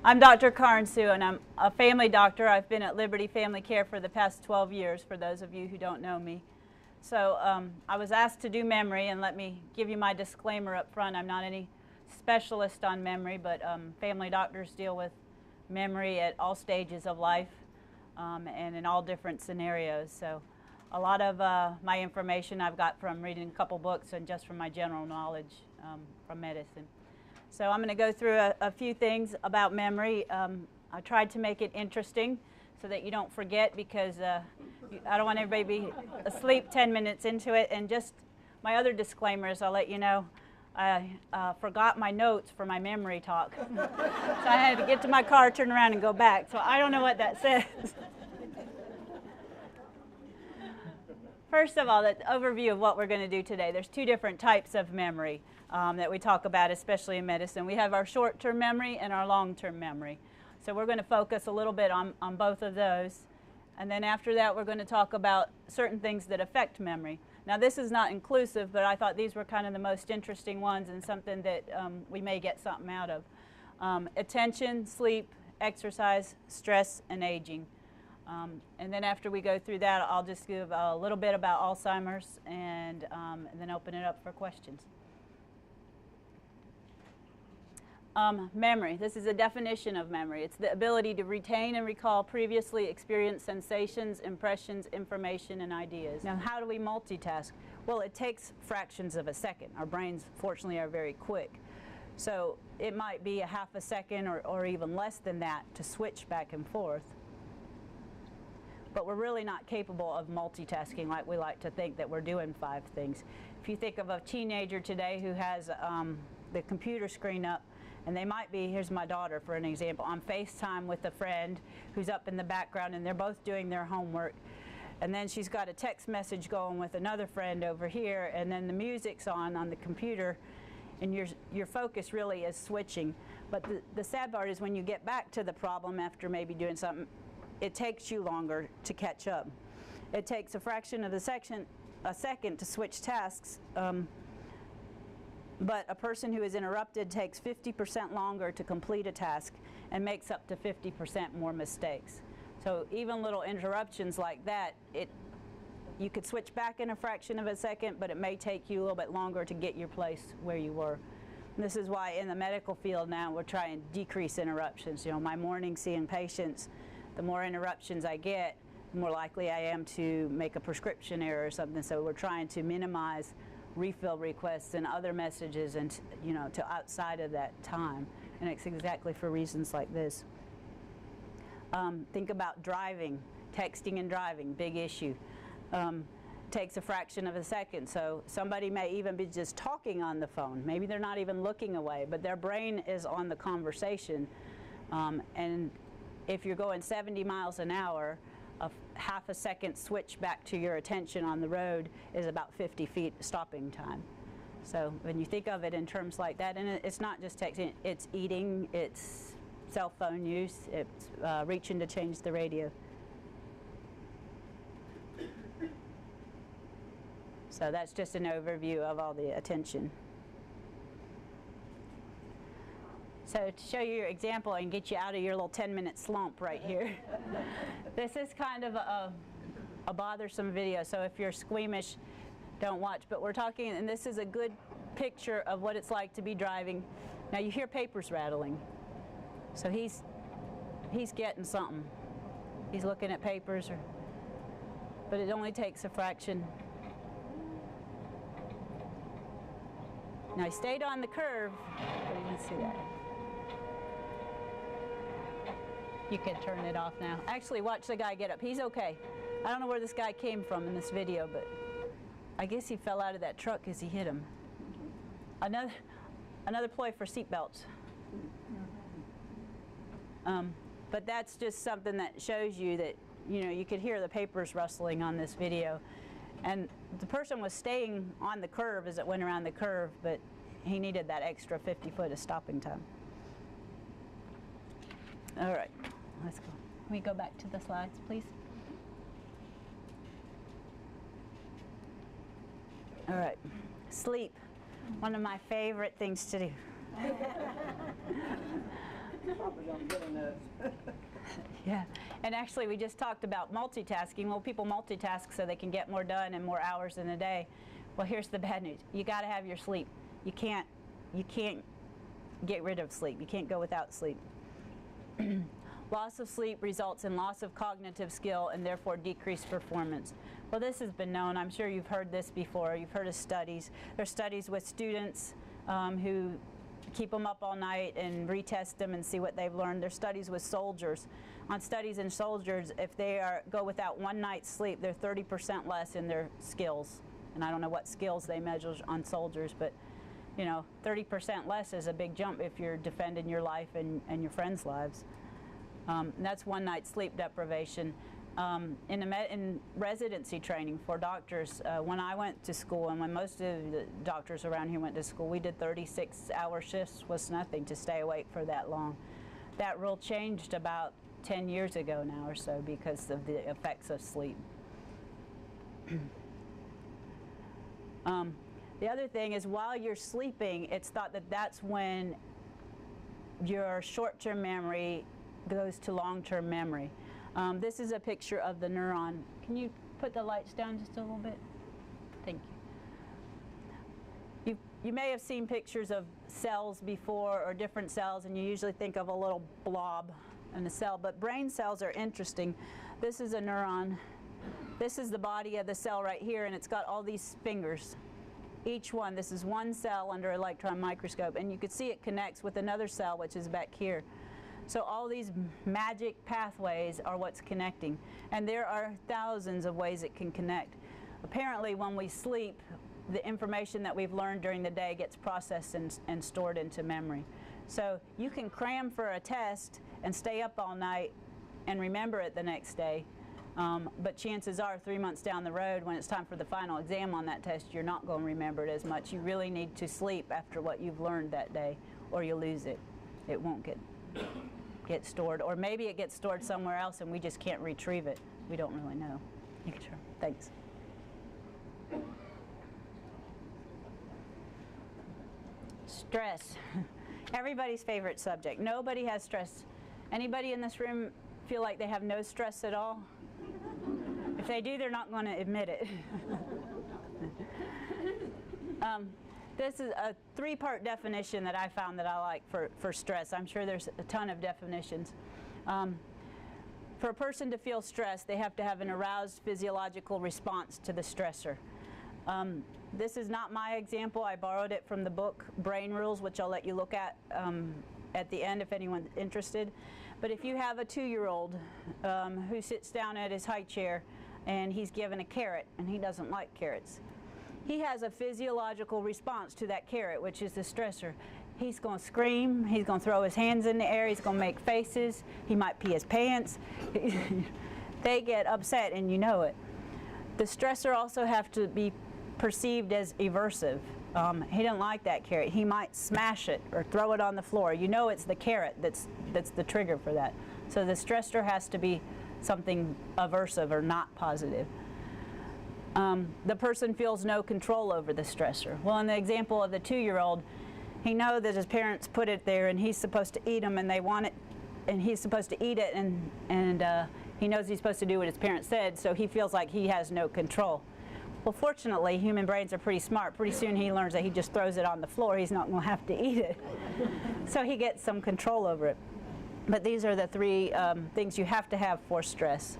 I'm Dr. Carnsew, and I'm a family doctor. I've been at Liberty Family Care for the past 12 years, for those of you who don't know me. So I was asked to do memory, and let me give you my disclaimer up front. I'm not any specialist on memory, but family doctors deal with memory at all stages of life and in all different scenarios. So a lot of my information I've got from reading a couple books and just from my general knowledge from medicine. So I'm going to go through a few things about memory. I tried to make it interesting so that you don't forget, because I don't want everybody to be asleep 10 minutes into it. And just my other disclaimer is I'll let you know I forgot my notes for my memory talk. So I had to get to my car, turn around, and go back. So I don't know what that says. First of all, the overview of what we're going to do today. There's two different types of memory that we talk about, especially in medicine. We have our short-term memory and our long-term memory. So we're going to focus a little bit on both of those. And then after that, we're going to talk about certain things that affect memory. Now, this is not inclusive, but I thought these were kind of the most interesting ones and something that we may get something out of. Attention, sleep, exercise, stress, and aging. And then after we go through that, I'll just give a little bit about Alzheimer's and then open it up for questions. Memory. This is a definition of memory. It's the ability to retain and recall previously experienced sensations, impressions, information, and ideas. Now, how do we multitask? Well, it takes fractions of a second. Our brains, fortunately, are very quick. So it might be a half a second or even less than that to switch back and forth. But we're really not capable of multitasking like we like to think that we're doing 5 things. If you think of a teenager today who has the computer screen up, and they might be, here's my daughter for an example, on FaceTime with a friend who's up in the background, and they're both doing their homework. And then she's got a text message going with another friend over here, and then the music's on the computer, and your focus really is switching. But the sad part is when you get back to the problem after maybe doing something, it takes you longer to catch up. It takes a fraction of a second to switch tasks. But a person who is interrupted takes 50% longer to complete a task and makes up to 50% more mistakes. So even little interruptions like that, you could switch back in a fraction of a second, but it may take you a little bit longer to get your place where you were. And this is why in the medical field now we're trying to decrease interruptions. You know, my morning seeing patients, the more interruptions I get, the more likely I am to make a prescription error or something. So we're trying to minimize refill requests and other messages, and to outside of that time, and it's exactly for reasons like this. Think about driving, texting and driving, big issue. Takes a fraction of a second, so somebody may even be just talking on the phone. Maybe they're not even looking away, but their brain is on the conversation. And if you're going 70 miles an hour, a half a second switch back to your attention on the road is about 50 feet stopping time. So when you think of it in terms like that, and it's not just texting, it's eating, it's cell phone use, it's reaching to change the radio. So that's just an overview of all the attention. So to show you your example and get you out of your little 10-minute slump right here. This is kind of a bothersome video, so if you're squeamish, don't watch. But we're talking, and this is a good picture of what it's like to be driving. Now you hear papers rattling. So he's getting something. He's looking at papers, but it only takes a fraction. Now he stayed on the curve, but you can see that. You can turn it off now. Actually, watch the guy get up. He's okay. I don't know where this guy came from in this video, but I guess he fell out of that truck as he hit him. Another ploy for seatbelts. But that's just something that shows you that, you could hear the papers rustling on this video. And the person was staying on the curve as it went around the curve, but he needed that extra 50 foot of stopping time. All right, let's go. Can we go back to the slides, please? All right, sleep, one of my favorite things to do. Probably gonna get a nose. Yeah, and actually we just talked about multitasking. Well, people multitask so they can get more done in more hours in a day. Well, here's the bad news. You got to have your sleep. You can't get rid of sleep. You can't go without sleep. Loss of sleep results in loss of cognitive skill and therefore decreased performance. Well, this has been known. I'm sure you've heard this before. You've heard of studies. There's studies with students who keep them up all night and retest them and see what they've learned. There's studies with soldiers. On studies in soldiers, if they go without one night's sleep, they're 30% less in their skills. And I don't know what skills they measure on soldiers, but you know, 30% less is a big jump if you're defending your life and your friends' lives. And that's one night's sleep deprivation. In residency training for doctors, when I went to school and when most of the doctors around here went to school, we did 36-hour shifts. Was nothing to stay awake for that long. That rule changed about 10 years ago now or so because of the effects of sleep. The other thing is while you're sleeping, it's thought that that's when your short-term memory goes to long-term memory. This is a picture of the neuron. Can you put the lights down just a little bit? Thank you. You may have seen pictures of cells before or different cells, and you usually think of a little blob in a cell, but brain cells are interesting. This is a neuron. This is the body of the cell right here, and it's got all these fingers. Each one, this is one cell under electron microscope, and you can see it connects with another cell, which is back here. So all these magic pathways are what's connecting, and there are thousands of ways it can connect. Apparently, when we sleep, the information that we've learned during the day gets processed and stored into memory. So you can cram for a test and stay up all night and remember it the next day. But chances are 3 months down the road when it's time for the final exam on that test, you're not going to remember it as much. You really need to sleep after what you've learned that day or you lose it. It won't get stored, or maybe it gets stored somewhere else and we just can't retrieve it. We don't really know. Sure. Thanks. Stress. Everybody's favorite subject. Nobody has stress. Anybody in this room feel like they have no stress at all? If they do, they're not going to admit it. This is a three-part definition that I found that I like for stress. I'm sure there's a ton of definitions. For a person to feel stress, they have to have an aroused physiological response to the stressor. This is not my example. I borrowed it from the book Brain Rules, which I'll let you look at the end if anyone's interested. But if you have a 2-year-old who sits down at his high chair and he's given a carrot and he doesn't like carrots, he has a physiological response to that carrot, which is the stressor. He's going to scream, he's going to throw his hands in the air, he's going to make faces, he might pee his pants. They get upset and you know it. The stressor also have to be perceived as aversive. He didn't like that carrot. He might smash it or throw it on the floor. You know it's the carrot that's the trigger for that. So the stressor has to be something aversive or not positive. The person feels no control over the stressor. Well, in the example of the 2-year-old, he knows that his parents put it there and he's supposed to eat them and they want it, and he's supposed to eat it, and he knows he's supposed to do what his parents said, so he feels like he has no control. Well, fortunately, human brains are pretty smart. Pretty soon he learns that he just throws it on the floor. He's not going to have to eat it. So he gets some control over it. But these are the three things you have to have for stress.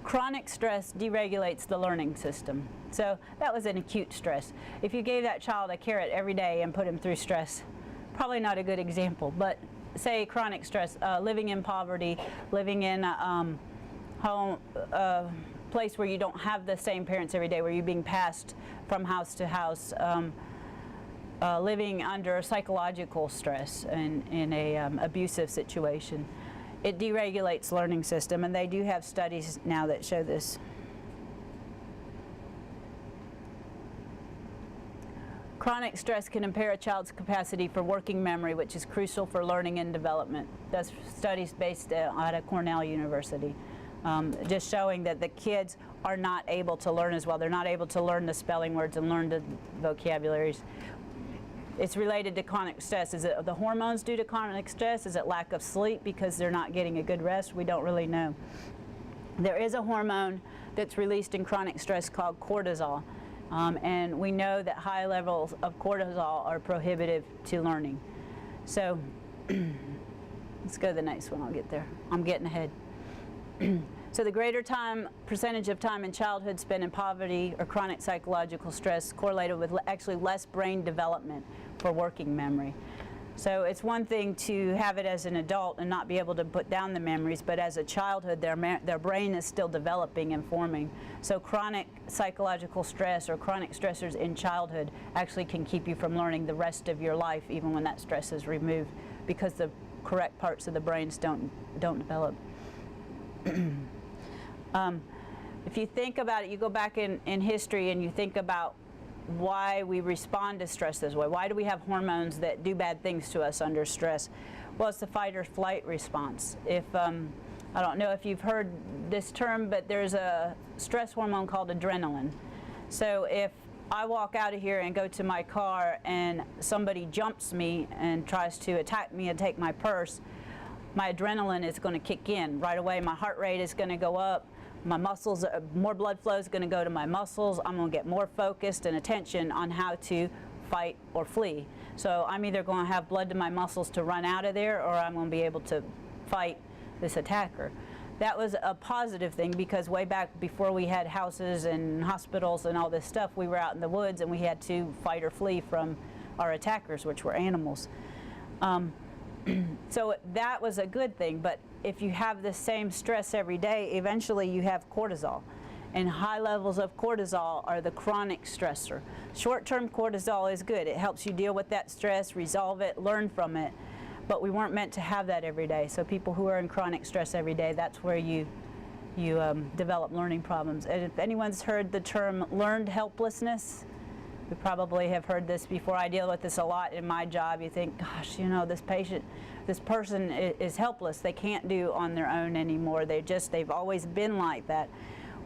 Chronic stress deregulates the learning system. So that was an acute stress. If you gave that child a carrot every day and put him through stress, probably not a good example. But say chronic stress, living in poverty, living in home, place where you don't have the same parents every day, where you're being passed from house to house, living under psychological stress in a abusive situation. It deregulates learning system, and they do have studies now that show this. Chronic stress can impair a child's capacity for working memory, which is crucial for learning and development. That's studies based out of Cornell University. Just showing that the kids are not able to learn as well. They're not able to learn the spelling words and learn the vocabularies. it's related to chronic stress. Is it the hormones due to chronic stress? Is it lack of sleep because they're not getting a good rest? We don't really know. There is a hormone that's released in chronic stress called cortisol, and we know that high levels of cortisol are prohibitive to learning. So let's go to the next one. I'll get there. I'm getting ahead. So the greater percentage of time in childhood spent in poverty or chronic psychological stress correlated with actually less brain development for working memory. So it's one thing to have it as an adult and not be able to put down the memories, but as a childhood, their brain is still developing and forming. So chronic psychological stress or chronic stressors in childhood actually can keep you from learning the rest of your life, even when that stress is removed, because the correct parts of the brains don't develop. If you think about it, you go back in history and you think about why we respond to stress this way. Why do we have hormones that do bad things to us under stress? Well, it's the fight or flight response. If I don't know if you've heard this term, but there's a stress hormone called adrenaline. So if I walk out of here and go to my car and somebody jumps me and tries to attack me and take my purse, my adrenaline is going to kick in right away. My heart rate is going to go up. My muscles, more blood flow is going to go to my muscles. I'm going to get more focused and attention on how to fight or flee. So I'm either going to have blood to my muscles to run out of there, or I'm going to be able to fight this attacker. That was a positive thing, because way back before we had houses and hospitals and all this stuff, we were out in the woods and we had to fight or flee from our attackers, which were animals. So that was a good thing, but if you have the same stress every day, eventually you have cortisol. And high levels of cortisol are the chronic stressor. Short-term cortisol is good. It helps you deal with that stress, resolve it, learn from it. But we weren't meant to have that every day. So people who are in chronic stress every day, that's where you develop learning problems. And if anyone's heard the term learned helplessness, you probably have heard this before. I deal with this a lot in my job. You think, gosh, you know, this person is helpless. They can't do on their own anymore. They've always been like that.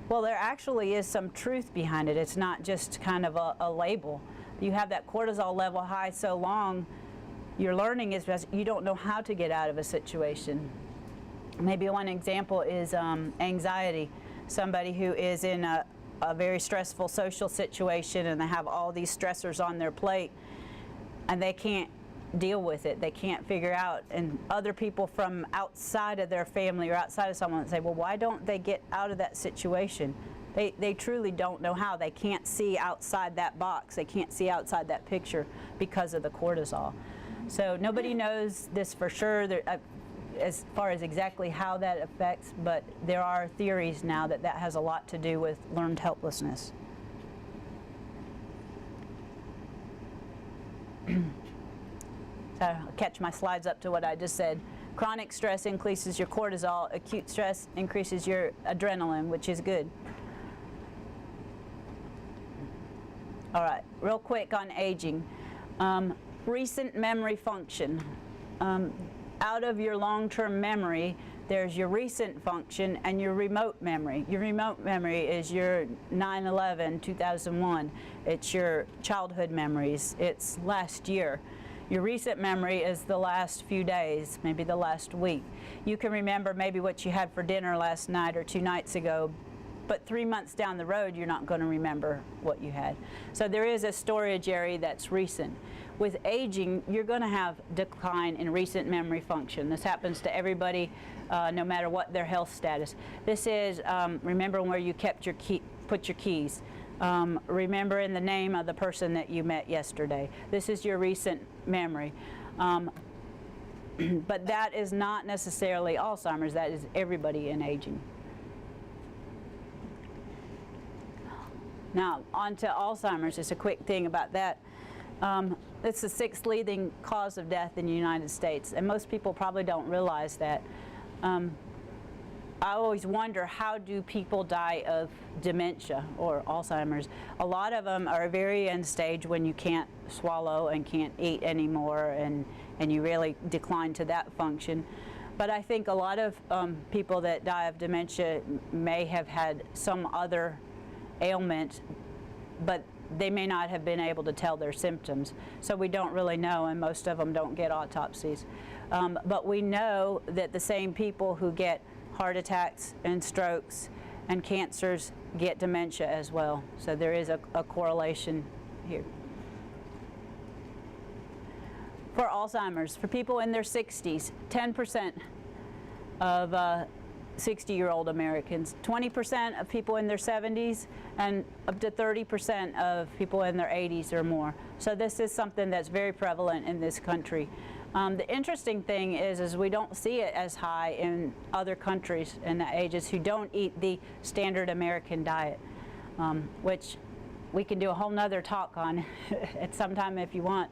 Well, there actually is some truth behind it. It's not just kind of a label. You have that cortisol level high so long, your learning is just, you don't know how to get out of a situation. Maybe one example is anxiety. Somebody who is in a very stressful social situation and they have all these stressors on their plate and they can't deal with it. They can't figure out, and other people from outside of their family or outside of someone say, well, why don't they get out of that situation? They truly don't know how. They can't see outside that box. They can't see outside that picture because of the cortisol. So nobody knows this for sure. As far as exactly how that affects, but there are theories now that has a lot to do with learned helplessness. So I'll catch my slides up to what I just said. Chronic stress increases your cortisol. Acute stress increases your adrenaline, which is good. All right, real quick on aging. Recent memory function. Out of your long-term memory, there's your recent function and your remote memory. Your remote memory is your 9/11, 2001. It's your childhood memories. It's last year. Your recent memory is the last few days, maybe the last week. You can remember maybe what you had for dinner last night or 2 nights ago, but 3 months down the road, you're not going to remember what you had. So there is a storage area that's recent. With aging, you're going to have decline in recent memory function. This happens to everybody, no matter what their health status. This is remembering where you kept your put your keys. Remembering the name of the person that you met yesterday. This is your recent memory. But that is not necessarily Alzheimer's. That is everybody in aging. Now, on to Alzheimer's. Just a quick thing about that. It's the 6th leading cause of death in the United States, and most people probably don't realize that. I always wonder, how do people die of dementia or Alzheimer's? A lot of them are very end stage when you can't swallow and can't eat anymore, and you really decline to that function. But I think a lot of people that die of dementia may have had some other ailment, but they may not have been able to tell their symptoms. So we don't really know, and most of them don't get autopsies. But we know that the same people who get heart attacks and strokes and cancers get dementia as well. So there is a correlation here. For Alzheimer's, for people in their 60s, 10% of 60-year-old Americans, 20% of people in their 70s, and up to 30% of people in their 80s or more. So this is something that's very prevalent in this country. The interesting thing is we don't see it as high in other countries in the ages who don't eat the standard American diet, which we can do a whole nother talk on at some time if you want.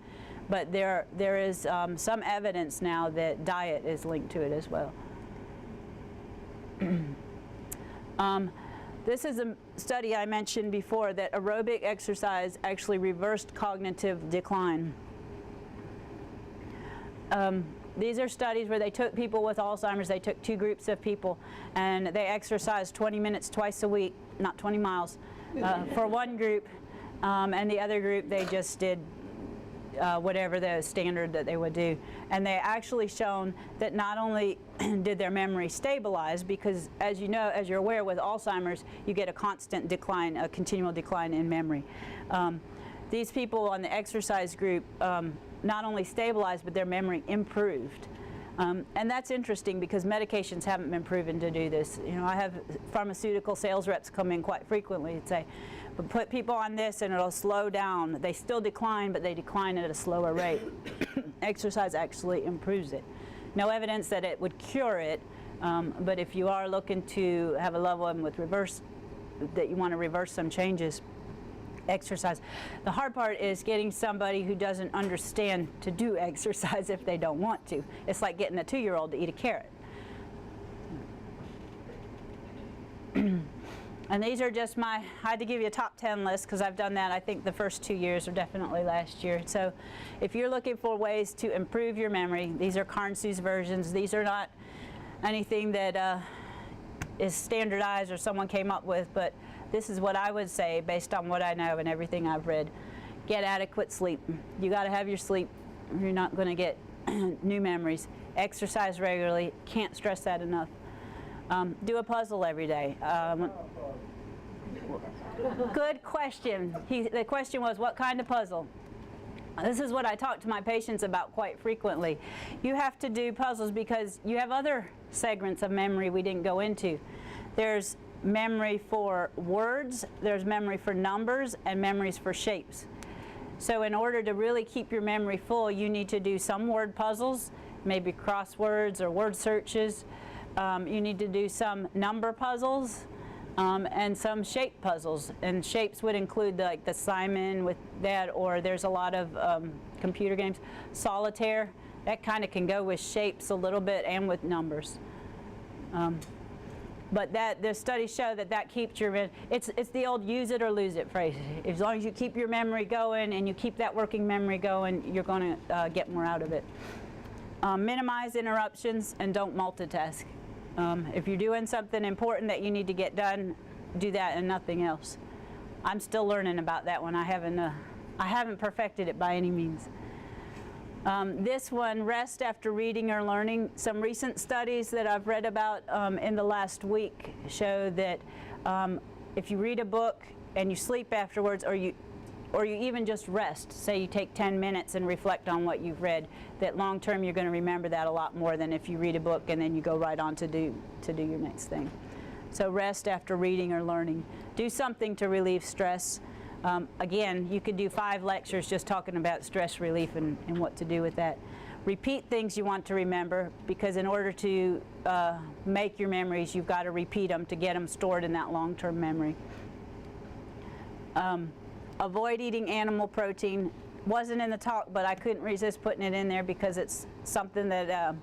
But there is some evidence now that diet is linked to it as well. This is a study I mentioned before that aerobic exercise actually reversed cognitive decline. These are studies where they took people with Alzheimer's, they took two groups of people, and they exercised 20 minutes twice a week, not 20 miles, for one group, and the other group they just did whatever the standard that they would do. And they actually shown that not only did their memory stabilize, because as you know, as you're aware with Alzheimer's, you get a constant decline, a continual decline in memory. These people on the exercise group not only stabilized, but their memory improved. And that's interesting because medications haven't been proven to do this. You know, I have pharmaceutical sales reps come in quite frequently and say, but put people on this and it'll slow down. They still decline, but they decline at a slower rate. Exercise actually improves it. No evidence that it would cure it, but if you are looking to have a loved one with that you want to reverse some changes, exercise. The hard part is getting somebody who doesn't understand to do exercise if they don't want to. It's like getting a 2-year-old to eat a carrot. And these are just I had to give you a top 10 list because I've done that I think the first 2 years or definitely last year. So if you're looking for ways to improve your memory, these are Carnsew's versions. These are not anything that is standardized or someone came up with, but this is what I would say based on what I know and everything I've read. Get adequate sleep. You got to have your sleep. You're not going to get new memories. Exercise regularly. Can't stress that enough. Do a puzzle every day. Good question. The question was, what kind of puzzle? This is what I talk to my patients about quite frequently. You have to do puzzles because you have other segments of memory we didn't go into. There's memory for words, there's memory for numbers, and memories for shapes. So in order to really keep your memory full, you need to do some word puzzles, maybe crosswords or word searches. You need to do some number puzzles and some shape puzzles. And shapes would include like the Simon with that, or there's a lot of computer games. Solitaire, that kind of can go with shapes a little bit and with numbers. But the studies show that keeps your, it's the old use it or lose it phrase. As long as you keep your memory going and you keep that working memory going, you're going to get more out of it. Minimize interruptions and don't multitask. If you're doing something important that you need to get done, do that and nothing else. I'm still learning about that one. I haven't perfected it by any means. This one, rest after reading or learning. Some recent studies that I've read about in the last week show that if you read a book and you sleep afterwards, or you even just rest, say you take 10 minutes and reflect on what you've read, that long term you're going to remember that a lot more than if you read a book and then you go right on to do your next thing. So rest after reading or learning. Do something to relieve stress. Again, you could do 5 lectures just talking about stress relief and what to do with that. Repeat things you want to remember, because in order to make your memories, you've got to repeat them to get them stored in that long-term memory. Avoid eating animal protein. Wasn't in the talk, but I couldn't resist putting it in there because it's something that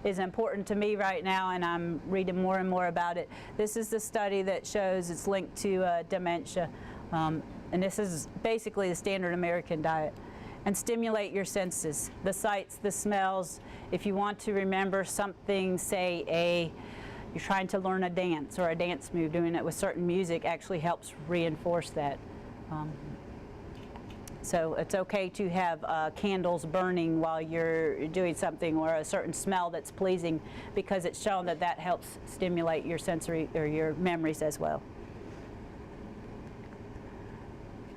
is important to me right now, and I'm reading more and more about it. This is the study that shows it's linked to dementia. And this is basically the standard American diet. And stimulate your senses, the sights, the smells. If you want to remember something, say you're trying to learn a dance or a dance move, doing it with certain music actually helps reinforce that. So it's okay to have candles burning while you're doing something, or a certain smell that's pleasing, because it's shown that that helps stimulate your sensory or your memories as well.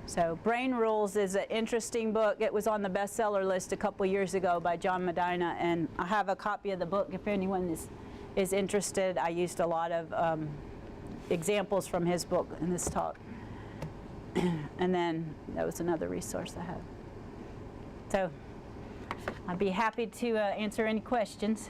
So Brain Rules is an interesting book. It was on the bestseller list a couple years ago by John Medina, and I have a copy of the book if anyone is interested. I used a lot of examples from his book in this talk. And then that was another resource I have. So I'd be happy to answer any questions.